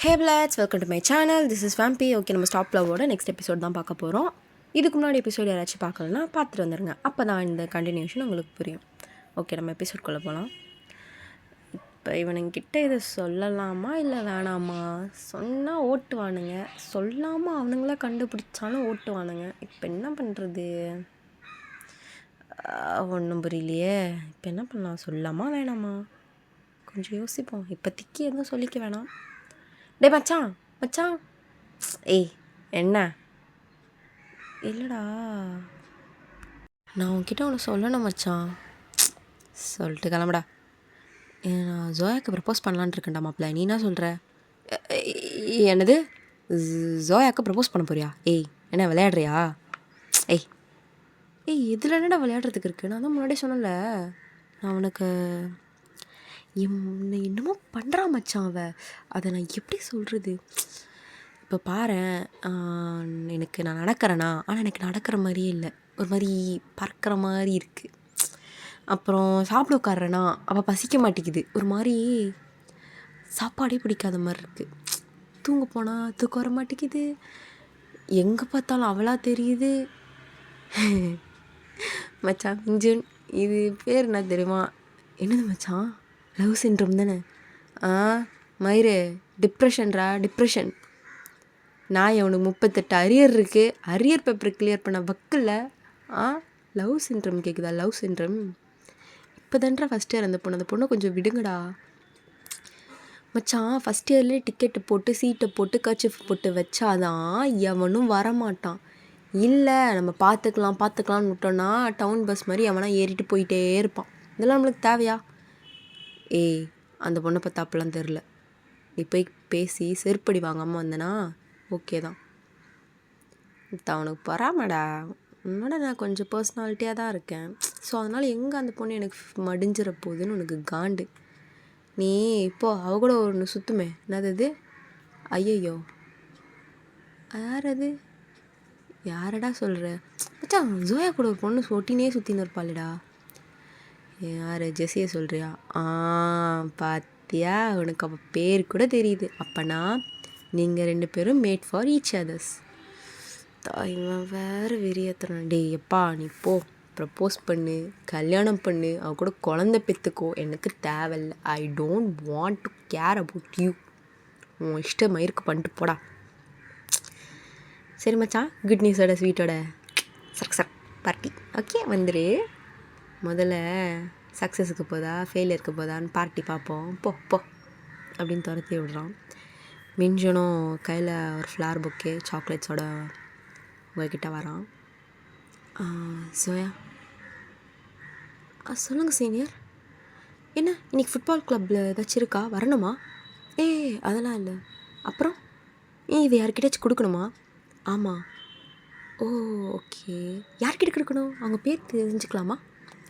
ஹே பிளாட்ஸ், welcome to my channel. This is வாம்பி. Okay, நம்ம ஸ்டாப் லவ்வோட நெக்ஸ்ட் எபிசோட் தான் பார்க்க போகிறோம். இதுக்கு முன்னாடி எபிசோட் யாராச்சும் பார்க்கலன்னா பார்த்துட்டு வந்துடுங்க. அப்போ தான் இந்த கண்டினியூஷன் உங்களுக்கு புரியும். ஓகே, நம்ம எபிசோட்குள்ளே போகலாம். இப்போ இவனுங்கிட்ட இதை சொல்லலாமா இல்லை வேணாமா? சொன்னால் ஓட்டுவானுங்க, சொல்லாமல் அவனுங்களா கண்டுபிடிச்சாலும் ஓட்டுவானுங்க. இப்போ என்ன பண்ணுறது? ஒன்றும் புரியலையே. இப்போ என்ன பண்ணலாம்? சொல்லாமா வேணாமா? கொஞ்சம் யோசிப்போம். இப்போதைக்கு எதுவும் சொல்லிக்க வேணாம். டே மச்சான், மச்சான். ஏய், என்ன? இல்லைடா, நான் உன்கிட்ட ஒன்று சொல்லணும் மச்சான். சொல்லிட்டு கிளம்புடா. நான் ஜோயாவுக்கு ப்ரப்போஸ் பண்ணலான் இருக்கேன்டா மாப்பிள்ள. நீ என்ன சொல்கிற? என்னது? ஜோயாவுக்கு ப்ரப்போஸ் பண்ண போறியா? ஏய், என்ன விளையாடுறியா? ஏய் ஏய் இதில் என்னடா விளையாடுறதுக்கு இருக்குது? நான் தான் முன்னாடியே சொன்னல, நான் உனக்கு என்னை என்னமோ பண்ணுறான் மச்சான். அதை நான் எப்படி சொல்கிறது? இப்போ பாரேன், எனக்கு நான் நடக்கிறேனா, ஆனால் எனக்கு நடக்கிற மாதிரியே இல்லை, ஒரு மாதிரி பறக்கிற மாதிரி இருக்குது. அப்புறம் சாப்பிட உட்காடுறேனா, அவள் பசிக்க மாட்டேங்குது, ஒரு மாதிரி சாப்பாடே பிடிக்காத மாதிரி இருக்குது. தூங்க போனால் தூக்கம் வர மாட்டேங்குது, எங்கே பார்த்தாலும் அவளாக தெரியுது. மச்சான் மிஞ்சுன், இது பேர் என்ன தெரியுமா? என்னது மச்சான்? லவ் சிண்ட்ரோம் தானே? மயிறு, டிப்ரெஷன்ரா, டிப்ரெஷன். நான் அவனுக்கு 38 அரியர் இருக்குது, அரியர் பேப்பர் கிளியர் பண்ண வக்கில் லவ் சிண்ட்ரம் கேட்குதா? லவ் சிண்ட்ரம் இப்போ தான்டா ஃபஸ்ட் இயர். அந்த பொண்ணை கொஞ்சம் விடுங்கடா மச்சான். ஃபஸ்ட் இயர்லேயே டிக்கெட்டு போட்டு சீட்டை போட்டு கர்ச்சிஃப் போட்டு வச்சாதான் எவனும் வரமாட்டான். இல்லை நம்ம பார்த்துக்கலாம்னு விட்டோன்னா டவுன் பஸ் மாதிரி எவனா ஏறிட்டு போயிட்டே இருப்பான். இதெல்லாம் நம்மளுக்கு தேவையா? ஏய், அந்த பொண்ணை பார்த்தா அப்பெல்லாம் தெரில. நீ போய் பேசி செருப்படி வாங்காமல் வந்தேனா ஓகே தான். அவனுக்கு பொறாமடா. உன்னோட நான் கொஞ்சம் பர்சனாலிட்டியாக தான் இருக்கேன். ஸோ அதனால் எங்கே அந்த பொண்ணு எனக்கு மடிஞ்சிட போகுதுன்னு உனக்கு காண்டு. நீ இப்போது அவ கூட ஒன்று சுற்றுமே, என்னது அது? ஐயையோ, யார் அது? யாரடா சொல்கிற மச்சான்? ஜோயா கூட ஒரு பொண்ணு ஒட்டினே சுற்றின்னு இருப்பாளடா. யார்? ஜெஸியை சொல்கிறியா? பார்த்தியா, உனக்கு அவள் பேர் கூட தெரியுது. அப்போனா நீங்கள் 2 பேரும் மேட் ஃபார் ஈச் அதர்ஸ். இவன் வேறு வெறியத்துறான். டே எப்பா, நீ போ, ப்ரப்போஸ் பண்ணு, கல்யாணம் பண்ணு, அவ கூட குழந்தை பெற்றுக்கோ, எனக்கு தேவையில்லை. I don't want to care about you. உன் இஷ்ட மயிருக்கு பண்ணிட்டு போடா. சரி மச்சான், குட் நியூஸோட ஸ்வீட்டோட சக் பார்ட்டி. ஓகே, வந்துடு. முதல்ல சக்ஸஸுக்கு போதா ஃபெயிலியருக்கு போதான்னு பார்ட்டி பார்ப்போம். போ அப்படின்னு துரத்தி விடுறான். மிஞ்சனும் கையில் ஒரு ஃப்ளவர் புக்கே சாக்லேட்ஸோட உங்ககிட்ட வரான். சோயா, சொல்லுங்கள் சீனியர். என்ன இன்றைக்கி ஃபுட்பால் கிளப்பில் ஏதாச்சும் இருக்கா? வரணுமா? அதெல்லாம் இல்லை. அப்புறம் இது யார்கிட்டயாச்சும் கொடுக்கணுமா? ஆமாம். ஓ ஓகே, யார்கிட்ட கொடுக்கணும்? அவங்க பேர் தெரிஞ்சுக்கலாமா?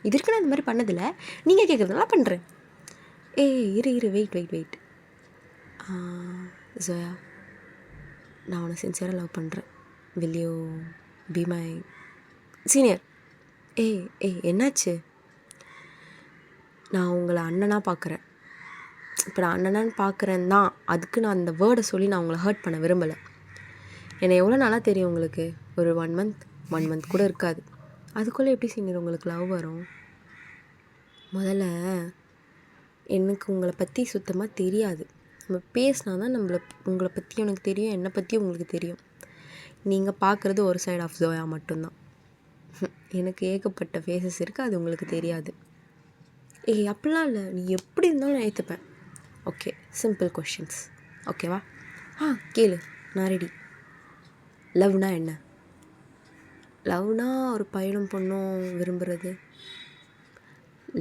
இது இருக்கு, நான் இந்த மாதிரி பண்ணதில்லை, நீங்கள் கேட்குறதுனால பண்ணுறேன். இரு வெயிட். ஜோயா, நான் உன்னை சின்சியராக லவ் பண்ணுறேன். Will you be my senior? என்னாச்சு? நான் உங்களை அண்ணனாக பார்க்குறேன். இப்போ நான் அண்ணனான்னு பார்க்குறேன் தான், அதுக்கு நான் அந்த வேர்டை சொல்லி நான் உங்களை ஹர்ட் பண்ண விரும்பலை. என்னை எவ்வளோ நாளாக தெரியும் உங்களுக்கு? ஒரு 1 மந்த் கூட இருக்காது. அதுக்குள்ளே எப்படி சீனியர் உங்களுக்கு லவ் வரும்? முதல்ல எனக்கு உங்களை பற்றி சுத்தமாக தெரியாது. நம்ம பேசினா தான் உங்களை பற்றி எனக்கு தெரியும், என்னை பற்றி உங்களுக்கு தெரியும். நீங்கள் பார்க்குறது ஒரு சைடு ஆஃப் ஜோயா மட்டும்தான். எனக்கு ஏகப்பட்ட ஃபேஸஸ் இருக்குது, அது உங்களுக்கு தெரியாது. அப்படிலாம் இல்லை, நீ எப்படி இருந்தாலும் நான் ஏற்றுப்பேன். ஓகே, சிம்பிள் கொஷின்ஸ், ஓகேவா? கேளு, நான் ரெடி. லவ்னா என்ன? லவ்னா ஒரு பையனும் பொண்ணும் விரும்புகிறது.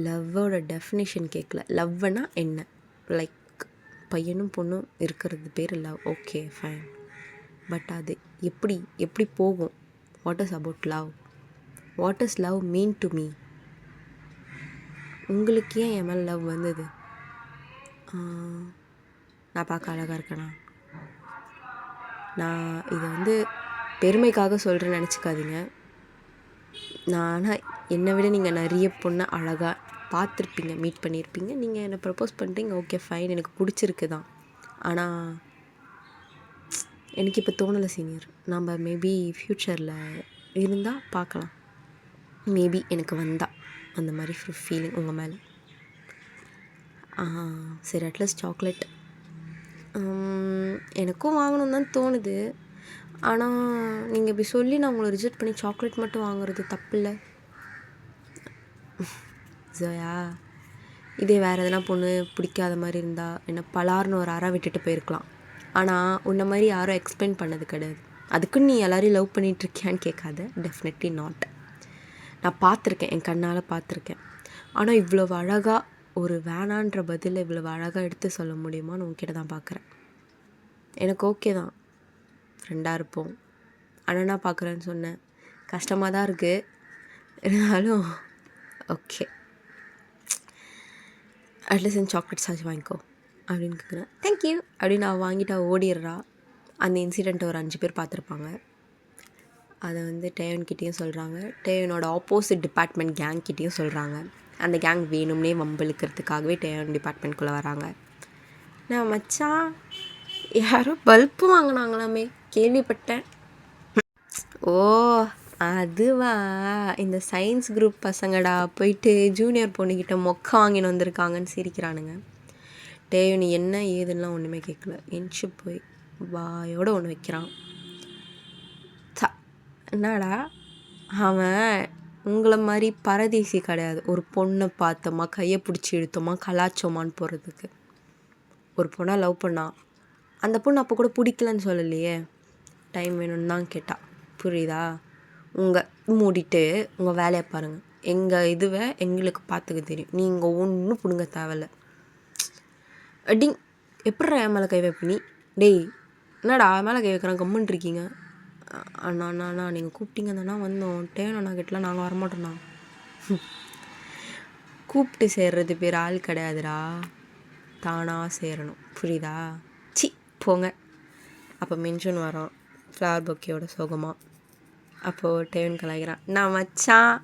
லவ்வோட டெஃபினேஷன் கேட்கல. லவ்னா என்ன? லைக் பையனும் பொண்ணும் இருக்கிறது பேர் லவ். Okay fine. பட் அது எப்படி போகும்? What is about love? What is love mean to me? உங்களுக்கு ஏன் என் மேலே லவ் வந்தது? நான் பார்க்க அழகாக இருக்கேனா? நான் இதை பெருமைக்காக சொல்கிறேன்னு நினச்சிக்காதீங்க. ஆனால் என்னை விட நீங்கள் நிறைய பொண்ணை அழகாக பார்த்துருப்பீங்க, மீட் பண்ணியிருப்பீங்க. நீங்கள் என்னை ப்ரப்போஸ் பண்ணுறீங்க, ஓகே ஃபைன், எனக்கு பிடிச்சிருக்கு தான். ஆனால் எனக்கு இப்போ தோணலை சீனியர். நம்ம மேபி ஃப்யூச்சரில் இருந்தால் பார்க்கலாம். மேபி எனக்கு வந்தால் அந்த மாதிரி ஃபீலிங் உங்கள் மேலே. சரி, அட்லீஸ்ட் சாக்லேட் எனக்கும் வாங்கணுன்னு தான் தோணுது. ஆனால் நீங்கள் இப்படி சொல்லி நான் உங்களை ரிஜெக்ட் பண்ணி சாக்லேட் மட்டும் வாங்குறது தப்பில்லை ஜோயா. இதே வேறு எதனா பொண்ணு பிடிக்காத மாதிரி இருந்தால் என்ன பலார்னு ஒரு அறை விட்டுட்டு போயிருக்கலாம். ஆனால் உன்னை மாதிரி யாரும் எக்ஸ்பிளைன் பண்ணது கிடையாது. அதுக்குன்னு நீ எல்லோரையும் லவ் பண்ணிகிட்ருக்கியான்னு கேட்காத. Definitely not. நான் பார்த்துருக்கேன், என் கண்ணால் பார்த்துருக்கேன். ஆனால் இவ்வளோ அழகாக ஒரு வேணான்ற பதில் இவ்வளோ அழகாக எடுத்து சொல்ல முடியுமான்னு உன்கிட்ட தான் பார்க்குறேன். எனக்கு ஓகே தான், ஃப்ரெண்டாக இருப்போம். அண்ணனா பார்க்குறேன்னு சொன்னேன், கஷ்டமாக தான் இருக்குது, இருந்தாலும் ஓகே. அட்லீஸ்ட் என் சாக்லேட்ஸ் ஆச்சு வாங்கிக்கோ அப்படின்னு கேட்குறேன். தேங்க்யூ அப்படின்னு அவள் வாங்கிட்டு அவள் ஓடிடுறா. அந்த இன்சிடெண்ட்டை ஒரு 5 பேர் பார்த்துருப்பாங்க. அதை வந்து டேவன்கிட்டேயும் சொல்கிறாங்க, டேவனோட ஆப்போசிட் டிபார்ட்மெண்ட் கேங்கிட்டையும் சொல்கிறாங்க. அந்த கேங் வேணும்னே வம்பிழுக்கிறதுக்காகவே டேவன் டிபார்ட்மெண்ட்குள்ளே வராங்க. நான் மச்சான் யாரோ பல்பு வாங்கினாங்களாமே கேள்விப்பட்டேன். ஓ அதுவா, இந்த சயின்ஸ் குரூப் பசங்கடா போயிட்டு ஜூனியர் பொண்ணுக்கிட்ட மொக்க வாங்கின்னு வந்திருக்காங்கன்னு சிரிக்கிறானுங்க. டேவன் என்ன ஏதுன்னெலாம் ஒன்றுமே கேட்கல. என்ச்சு போய் வாயோடு ஒன்று வைக்கிறான். என்னடா அவன் உங்களை மாதிரி பரதேசி கிடையாது. ஒரு பொண்ணை பார்த்தோமா, கையை பிடிச்சி இழுத்தோமா, கலாச்சோமான்னு போகிறதுக்கு. ஒரு பொண்ணை லவ் பண்ணான், அந்த பொண்ணு அப்போ கூட பிடிக்கலன்னு சொல்லலையே, டைம் வேணும்னு தான் கேட்டா. புரியுதா? உங்கள் மூடிட்டு உங்கள் வேலையை பாருங்கள். எங்கள் இதுவை எங்களுக்கு பார்த்துக்க தெரியும். நீங்கள் ஒன்றும் பிடுங்க தேவையில்ல. அடிங் எப்பட்றா என் மேலே கை வைப்ப நீ? டேய் என்னடா மேலே கை வைக்கிறான், கம்முன்னு இருக்கீங்க. அண்ணா நீங்கள் கூப்பிட்டீங்க தானே வந்தோம். டேவன் கிட்டலாம் நாங்கள் வரமாட்டோண்ணா. கூப்பிட்டு சேர்றது பேர் ஆள் கிடையாதுடா, தானாக சேரணும். புரியுதா? சி போங்க. அப்போ மென்ஷன் வரோம் ஃப்ளவர் பொக்கேயோட சோகமாக. அப்போது டேவன் கலாய்க்கிறான், நான் மச்சான்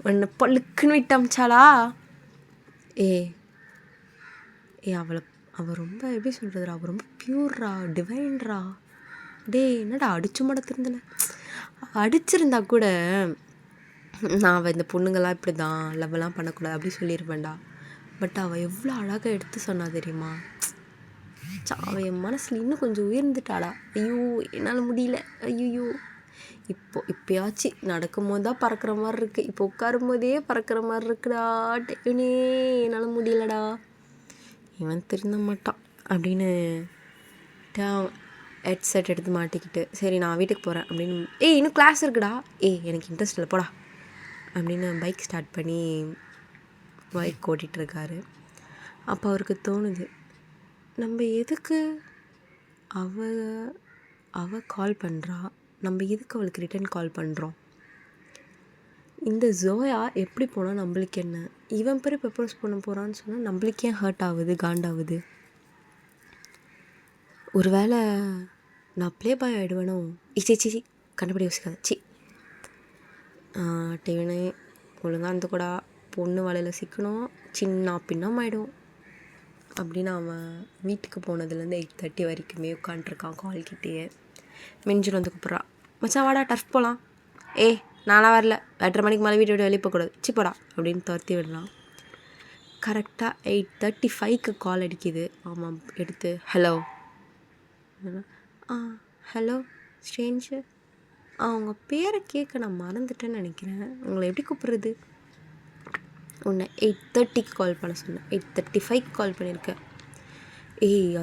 உன்னை பழுக்குன்னு விட்டு அமிச்சாளா? ஏ அவள் ரொம்ப எப்படி சொல்கிறதுரா, அவள் ரொம்ப பியூர்ரா, டிவைன்ரா. டேய் என்னடா அடிச்சு மடத்திருந்தல. அடிச்சிருந்தா கூட நான் அவள் இந்த பொண்ணுங்கள்லாம் இப்படி தான் லவ்லாம் பண்ணக்கூடாது அப்படி சொல்லியிருப்பேன்டா. பட் அவள் எவ்வளோ அழகாக எடுத்து சொன்னா தெரியுமா? அவள் என் மனசில் இன்னும் கொஞ்சம் உயர்ந்துட்டாளா. ஐயோ என்னால் முடியல. ஐயோ இப்போயாச்சும் நடக்கும்போது தான் பறக்கிற மாதிரி இருக்குது, இப்போ உட்காரும் போதே பறக்கிற மாதிரி இருக்குடா. டேவனே என்னால் முடியலடா. இவன் திருந்த மாட்டான் அப்படின்னு ஹெட்செட் எடுத்து மாட்டிக்கிட்டு, சரி நான் வீட்டுக்கு போகிறேன் அப்படின்னு, இன்னும் கிளாஸ் இருக்குடா, எனக்கு இன்ட்ரெஸ்ட் இல்லை போடா அப்படின்னு பைக் ஸ்டார்ட் பண்ணி பைக் ஓட்டிகிட்ருக்காரு. அப்போ அவருக்கு தோணுது, நம்ம எதுக்கு அவ கால் பண்ணுறா, நம்ம எதுக்கு அவளுக்கு ரிட்டன் கால் பண்ணுறோம்? இந்த ஜோயா எப்படி போனால் நம்மளுக்கு என்ன? இவன் பேர் ப்ரப்போஸ் பண்ண போகிறான்னு சொன்னால் நம்மளுக்கு ஏன் ஹர்ட் ஆகுது, காண்டாகுது? ஒரு வேளை நான் ப்ளே பாய் ஆகிடுவேனோ? சி கண்டுபிடி யோசிக்காத. டேவனே ஒழுங்காக அந்த கூட பொண்ணு வலையில் சிக்கணும், சின்ன பின்னம் ஆகிடும் அப்படின்னு அவன் வீட்டுக்கு போனதுலேருந்து 8:30 வரைக்குமே உட்காண்ட்ருக்கான் கால்கிட்டேயே. மெஞ்சில் வந்து கூப்பிட்றான், மச்சான் வாடா டர்ஃப் போகலாம். நான்லாம் வரல, 8:30 மணிக்கு மேலே வீட்டை விட்டு வெளியே போகக்கூடாது, போடா அப்படின்னு துரத்தி விடலாம். கரெக்டாக 8:35க்கு கால் அடிக்குது. ஆமாம் எடுத்து, ஹலோ ஹலோ ஸ்ட்ரேஞ்சர், உங்கள் பேரை கேட்க நான் மறந்துட்டேன்னு நினைக்கிறேன், உங்களை எப்படி கூப்பிட்றது? உன்னை 8:30க்கு கால் பண்ண சொன்னேன், 8:35க்கு கால் பண்ணியிருக்கேன்.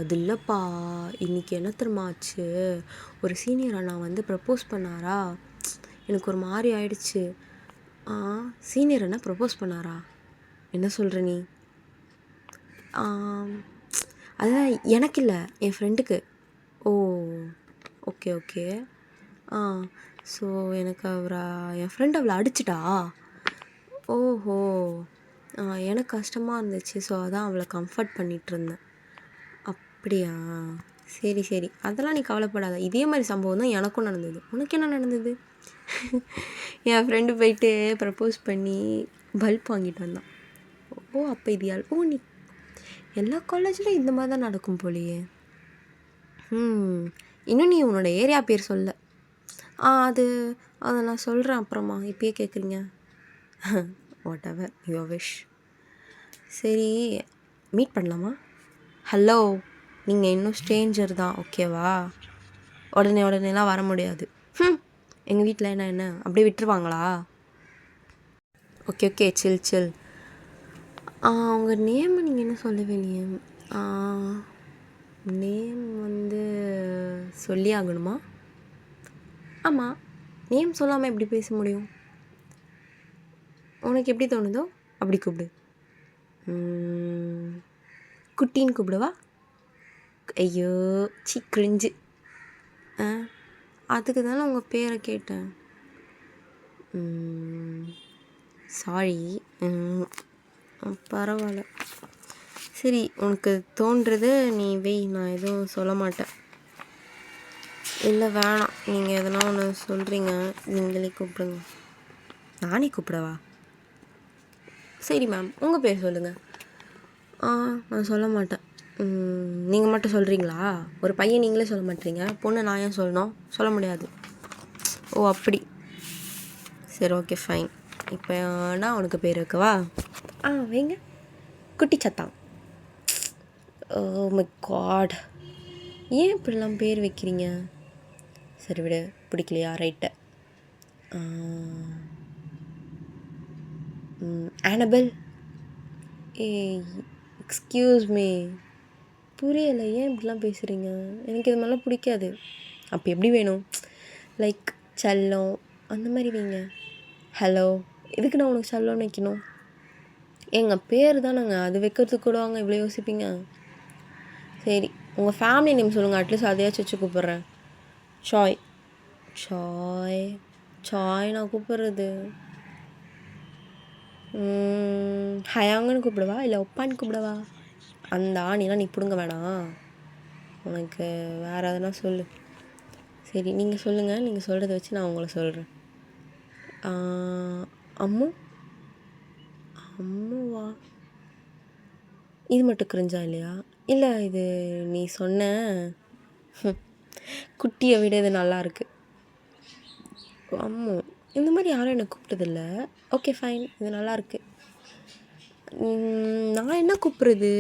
அது இல்லைப்பா, இன்றைக்கி என்ன தெரியுமா ஆச்சு, ஒரு சீனியர் அண்ணா வந்து ப்ரப்போஸ் பண்ணாரா, எனக்கு ஒரு மாதிரி ஆயிடுச்சு. சீனியர் அண்ணா ப்ரப்போஸ் பண்ணாரா? என்ன சொல்கிற நீ? அதுதான் எனக்கு இல்லை, என் ஃப்ரெண்டுக்கு. ஓ ஓகே. ஸோ எனக்கு என் ஃப்ரெண்ட் அவளை அடிச்சிட்டா. ஓஹோ, எனக்கு கஷ்டமாக இருந்துச்சு, ஸோ அதான் அவளை கம்ஃபர்ட் பண்ணிகிட்ருந்தேன். அப்படியா, சரி அதெல்லாம் நீ கவலைப்படாத. இதே மாதிரி சம்பவம் தான் எனக்கும் நடந்தது. உனக்கு என்ன நடந்தது? என் ஃப்ரெண்டு போயிட்டு ப்ரப்போஸ் பண்ணி பல்ப் வாங்கிட்டு வந்தான். அப்போ இது நீ எல்லா காலேஜ்லேயும் இந்த மாதிரி தான் நடக்கும் போலையே. இன்னும் நீ உன்னோட ஏரியா பேர் சொல்ல. அதை நான் சொல்கிறேன் அப்புறமா. இப்பயே கேட்குறீங்க. What ever your wish. சரி, மீட் பண்ணலாமா? ஹலோ, நீங்கள் இன்னும் ஸ்ட்ரேஞ்சர் தான், ஓகேவா? உடனேலாம் வர முடியாது. எங்கள் வீட்டில் என்ன அப்படியே விட்டுருவாங்களா? Okay chill. உங்கள் நேம் நீங்கள் என்ன சொல்லவே இல்லையே. நேம் சொல்லி ஆகணுமா? ஆமாம், நேம் சொல்லாமல் எப்படி பேச முடியும்? உனக்கு எப்படி தோணுதோ அப்படி கூப்பிடு. குட்டின்னு கூப்பிடுவா? ஐயோ கிரிஞ்சு. அதுக்கு தானே உங்கள் பேரை கேட்டேன். சாரி. பரவாயில்ல. சரி, உனக்கு தோன்றது நீ வெய், நான் எதுவும் சொல்ல மாட்டேன். இல்லை வேணாம், நீங்கள் எதனா ஒன்று சொல்கிறீங்க, நீங்களே கூப்பிடுங்க. நானே கூப்பிடவா? சரி மேம், உங்கள் பேர் சொல்லுங்கள். நான் சொல்ல மாட்டேன். நீங்கள் மட்டும் சொல்கிறீங்களா? ஒரு பையன் நீங்களே சொல்ல மாட்டீங்க, பொண்ணு நான் ஏன் சொல்லணும்? சொல்ல முடியாது. ஓ அப்படி. சரி, ஓகே ஃபைன். இப்போ நான் உனக்கு பேர் வைக்கவா? வைங்க. குட்டி சத்தான். ஓ மை காட், ஏன் இப்படிலாம் பேர் வைக்கிறீங்க? சரி விடு, பிடிக்கலையா? ரைட்டு. ஆனபெல். எக்ஸ்கியூஸ் மீ, புரியலை, ஏன் இப்படிலாம் பேசுகிறீங்க? எனக்கு இது மாதிரிலாம் பிடிக்காது. அப்போ எப்படி வேணும்? லைக் செல்லம் அந்த மாதிரி வைங்க. ஹலோ, எதுக்கு நான் உனக்கு செல்லம்னு வைக்கணும்? எங்கள் பேர் தானேங்க, அது வைக்கிறதுக்கு கூட வாங்க இவ்வளோ யோசிப்பீங்க? சரி, உங்கள் ஃபேமிலி நேம் சொல்லுங்கள், அட்லீஸ்ட் அதையாச்சும் வச்சு கூப்பிட்றேன். சாய் நான் கூப்பிட்றது. ஹயாங்கன்னு கூப்பிடவா இல்லை ஒப்பான்னு கூப்பிடவா? அந்த ஆணிலாம் நீ பிடுங்க வேணாம், உனக்கு வேறு எதனா சொல்லு. சரி, நீங்கள் சொல்லுங்கள், நீங்கள் சொல்கிறத வச்சு நான் உங்களை சொல்கிறேன். அம்முவா? இது மட்டும் கிரிஞ்சா இல்லையா? இல்லை, இது நீ சொன்ன குட்டியை விட இது நல்லாயிருக்கு. அம்மு, இந்த மாதிரி யாரும் என்னை கூப்பிட்டதில்ல. ஓகே ஃபைன், இது நல்லாயிருக்கு. நான் என்ன கூப்பிட்றது?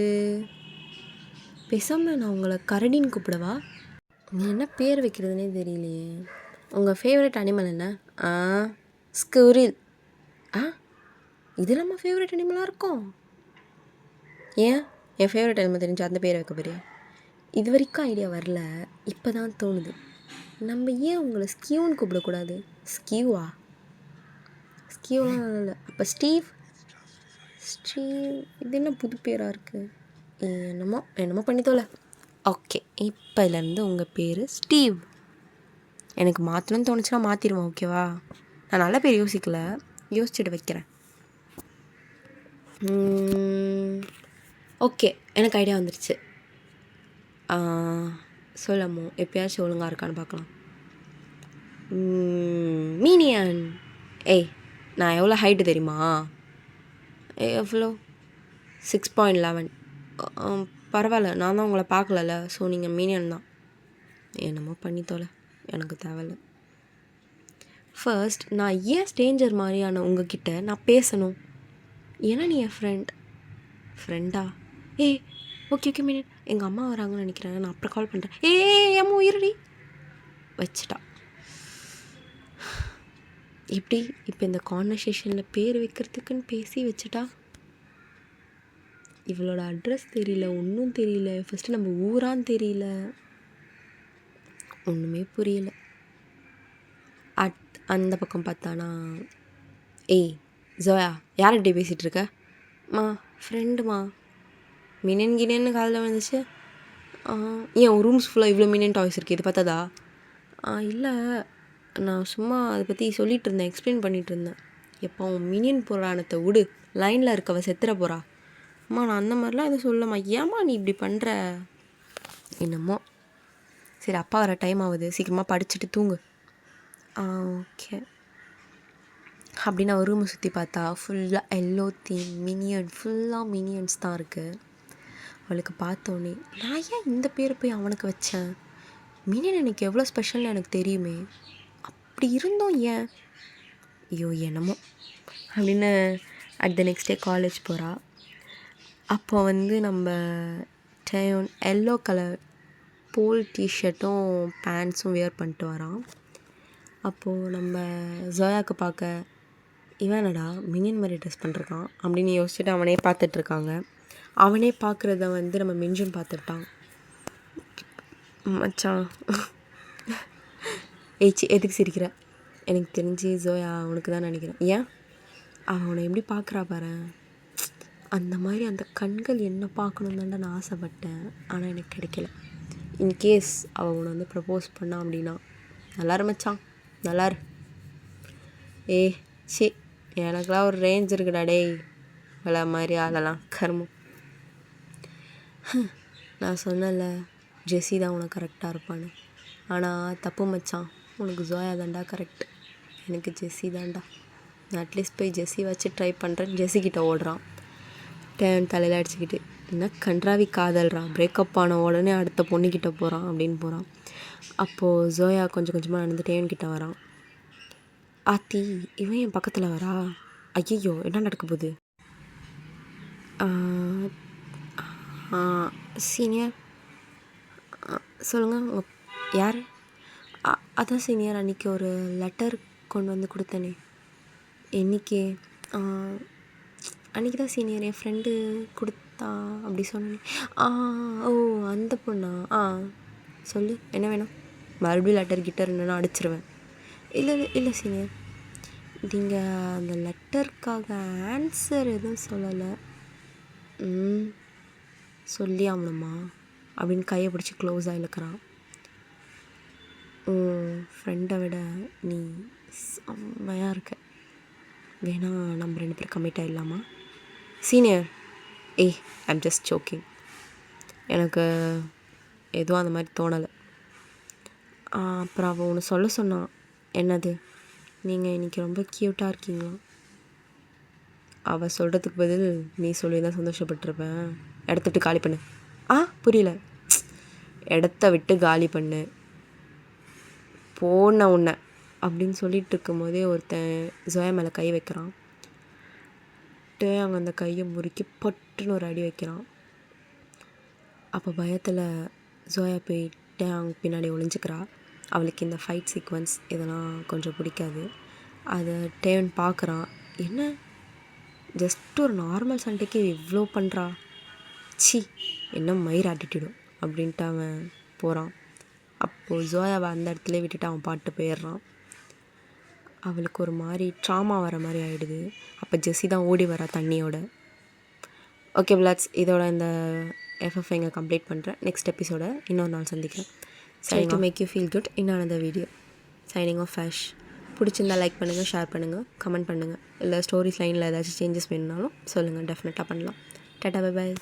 பேசாமல் நான் உங்களை கரடின்னு கூப்பிடவா? நீ என்ன பேர் வைக்கிறதுனே தெரியலையே. உங்கள் ஃபேவரட் அனிமல் என்ன? ஸ்குரில். இது நம்ம ஃபேவரட் அனிமலாக இருக்கும். ஏன் என் ஃபேவரட் அனிமல் தெரிஞ்சு அந்த பேரை வைக்க போறியா? இது வரைக்கும் ஐடியா வரல, இப்போ தான் தோணுது. நம்ம ஏன் உங்களை ஸ்கியூன்னு கூப்பிடக்கூடாது? ஸ்கியூவா? ஸ்கியூலாம் இல்லை. அப்போ ஸ்டீவ். இது என்ன புது பேராக இருக்குது? என்னமோ பண்ணித்தோல. ஓகே, இப்போலேருந்து உங்கள் பேர் ஸ்டீவ். எனக்கு மாற்றணும்னு தோணுச்சுன்னா மாற்றிடுவேன், ஓகேவா? நான் நல்ல பேர் யோசிச்சுட்டு வைக்கிறேன். ஓகே, எனக்கு ஐடியா வந்துருச்சு. சொல்லமோ எப்பயாச்சும் ஒழுங்காக இருக்கான்னு பார்க்கலாம். மீனியன். நான் எவ்வளோ ஹைட்டு தெரியுமா? எவ்வளோ? 6.11. பரவாயில்ல, நான் தான் உங்களை பார்க்கலல்ல, ஸோ நீங்கள் மீனியன் தான். என்னமோ பண்ணித்தோல, எனக்கு தேவையில்ல. ஃபர்ஸ்ட், நான் ஏன் ஸ்ட்ரேஞ்சர் மாதிரியான உங்ககிட்ட நான் பேசணும்? ஏன்னா நீ என் ஃப்ரெண்டா? ஓகே மீனியன், எங்கள் அம்மா வராங்கன்னு நினைக்கிறேன், நான் அப்புறம் கால் பண்ணுறேன். அம்மா உயிரடி வச்சுட்டா. எப்படி இப்போ இந்த கான்வர்சேஷனில் பேர் வைக்கிறதுக்குன்னு பேசி வச்சுட்டா? இவளோட அட்ரஸ் தெரியல, ஒன்றும் தெரியல, ஃபஸ்ட்டு நம்ம ஊரான்னு தெரியல, ஒன்றுமே புரியல. அந்த பக்கம் பார்த்தானா, ஜோயா யார்கிட்டே பேசிகிட்டு இருக்க? ஃப்ரெண்டுமா. மினன் காதில் வந்துச்சு. ஏன் ரூம்ஸ் ஃபுல்லாக இவ்வளோ மினன் டாய்ஸ் இருக்குது, இது பார்த்ததா? இல்லை, நான் சும்மா அதை பற்றி சொல்லிகிட்டு இருந்தேன், எக்ஸ்பிளைன் பண்ணிகிட்டு இருந்தேன். எப்போ அவன் மினியன் புராணத்தை விடு, லைனில் இருக்கவ செத்துற போகிறா. நான் அந்த மாதிரிலாம் எதுவும் சொல்லம்மா. ஏம்மா நீ இப்படி பண்ணுற? என்னமோ. சரி, அப்பா வர டைம் ஆகுது, சீக்கிரமாக படிச்சுட்டு தூங்கு. ஓகே. அப்படின்னு அவள் ரூமை சுற்றி பார்த்தா ஃபுல்லாக எல்லோ தீம், ஃபுல்லாக மினியன்ஸ் தான் இருக்குது. அவளுக்கு பார்த்தோன்னே, நான் ஏன் இந்த பேரை போய் அவனுக்கு வச்சேன்? மினியன் எனக்கு எவ்வளோ ஸ்பெஷல்னு எனக்கு தெரியுமே, அப்படி இருந்தோம் ஏன் ஐயோ என்னமோ அப்படின்னு at the next day college போகிறா. அப்போ வந்து நம்ம டேயோன் எல்லோ கலர் போல் டிஷர்ட்டும் பேண்ட்ஸும் வியர் பண்ணிட்டு வரான். அப்போது நம்ம ஜோயாவுக்கு பார்க்க இவனடா மினியன் மாதிரி ட்ரெஸ் பண்ணிருக்கான் அப்படின்னு யோசிச்சுட்டு அவனே பார்த்துட்ருக்காங்க. அவனே பார்க்குறத வந்து நம்ம மின்ஜுன் பார்த்துட்டான். மச்சான் எதுக்கு சிரிக்கிற? எனக்கு தெரிஞ்சு ஜோயா அவனுக்கு தான் நினைக்கிறேன். ஏன் அவன் அவனை எப்படி பார்க்குறா பாரு, அந்த மாதிரி அந்த கண்கள் என்ன பார்க்கணும் தான்டா நான் ஆசைப்பட்டேன், ஆனால் எனக்கு கிடைக்கல. இன்கேஸ் அவன் உன்னை வந்து ப்ரப்போஸ் பண்ணான் அப்படின்னா நல்லாரு மச்சான் நல்லாரு. சி எனக்குலாம் ஒரு ரேஞ்ச் இருக்குடா டேய், விளா மாதிரி ஆளலாம் கர்மம். நான் சொன்னல ஜெஸ்ஸி தான் உனக்கு கரெக்டாக இருப்பான்னு, ஆனால் தப்பு மச்சான், உனக்கு ஜோயா தாண்டா கரெக்ட், எனக்கு ஜெஸ்ஸி தாண்டா. நான் அட்லீஸ்ட் போய் ஜெஸ்ஸி வச்சு ட்ரை பண்ணுறேன். ஜெஸ்ஸிக்கிட்ட ஓடுறான். டேன் தலையில் அடிச்சுக்கிட்டு, என்ன கன்றாவி காதல்றான், பிரேக்கப் ஆன உடனே அடுத்த பொண்ணுக்கிட்ட போகிறான் அப்படின்னு போகிறான். அப்போது ஜோயா கொஞ்சம் கொஞ்சமாக நடந்து டேன்கிட்ட வரான். ஆத்தி இவன் என் பக்கத்தில் வரா, ஐயோ என்ன நடக்க போகுது? சீனியர் சொல்லுங்கள், உங்கள் யார்? அதான் சீனியர், அன்றைக்கி ஒரு லெட்டர் கொண்டு வந்து கொடுத்தனே. என்றைக்கு? அன்றைக்கி தான் சீனியர், என் ஃப்ரெண்டு கொடுத்தா அப்படி சொன்னேன். ஓ அந்த பொண்ணா? சொல்லு என்ன வேணும்? மறுபடியும் லெட்டர் கிட்ட இருந்தேன்னா அடிச்சிருவேன். இல்லை சீனியர், நீங்கள் அந்த லெட்டருக்காக ஆன்சர் எதுவும் சொல்லலை. சொல்லி ஆகணுமா அப்படின்னு கையை பிடிச்சி க்ளோஸாக இழுக்கிறான். ஃப்ரெண்டை விட நீ செம்மையாக இருக்க, வேணா நம்ம 2 பேரும் கமிட் ஆகிடலாமா? சீனியர் ஐம் ஜஸ்ட் ஜோக்கிங், எனக்கு எதுவும் அந்த மாதிரி தோணலை. அப்புறம் அவள் ஒன்று சொல்ல சொன்னான். என்னது? நீங்கள் இன்றைக்கி ரொம்ப க்யூட்டாக இருக்கீங்களா? அவள் சொல்கிறதுக்கு பதில் நீ சொல்லி தான் சந்தோஷப்பட்டிருப்பேன். இடத்த விட்டு காலி பண்ணு. புரியல. இடத்த விட்டு காலி பண்ணு போன உன்னை அப்படின்னு சொல்லிகிட்டு இருக்கும்போதே ஒருத்தன் ஜோயா மேலே கை வைக்கிறான். அங்கே அந்த கையை முறுக்கி பட்டுன்னு ஒரு அடி வைக்கிறான். அப்போ பயத்தில் ஜோயா போயிட்டு அவங்க பின்னாடி ஒளிஞ்சிக்கிறா. அவளுக்கு இந்த ஃபைட் சீக்வன்ஸ் இதெல்லாம் கொஞ்சம் பிடிக்காது. அதை டேவன் பார்க்குறான். என்ன ஜஸ்ட் ஒரு நார்மல் சண்டைக்கு இவ்வளோ பண்ணுறா, சி என்ன மயிர் ஆட்டிட்டிடும் அப்படின்ட்டு அவன் போகிறான். அப்போது ஜோயாவை அந்த இடத்துல விட்டுட்டு அவன் பாட்டு போயிடுறான். அவளுக்கு ஒரு மாதிரி ட்ராமா வர மாதிரி ஆகிடுது. அப்போ ஜெஸ்ஸி தான் ஓடி வரா தண்ணியோட. ஓகே பிளாட்ஸ், இதோட இந்த எஃப்எஃப் இங்கே கம்ப்ளீட் பண்ணுறேன். நெக்ஸ்ட் எபிசோட இன்னொரு நாள் சந்திக்கிறேன். சரி, to make you feel good in another video. Signing off ஃபேஷ். பிடிச்சிருந்தால் லைக் பண்ணுங்கள், ஷேர் பண்ணுங்கள், கமெண்ட் பண்ணுங்கள். இல்லை ஸ்டோரிஸ் லைனில் ஏதாச்சும் சேஞ்சஸ் வேணுனாலும் சொல்லுங்கள், டெஃபினட்டாக பண்ணலாம். Tata bye bye.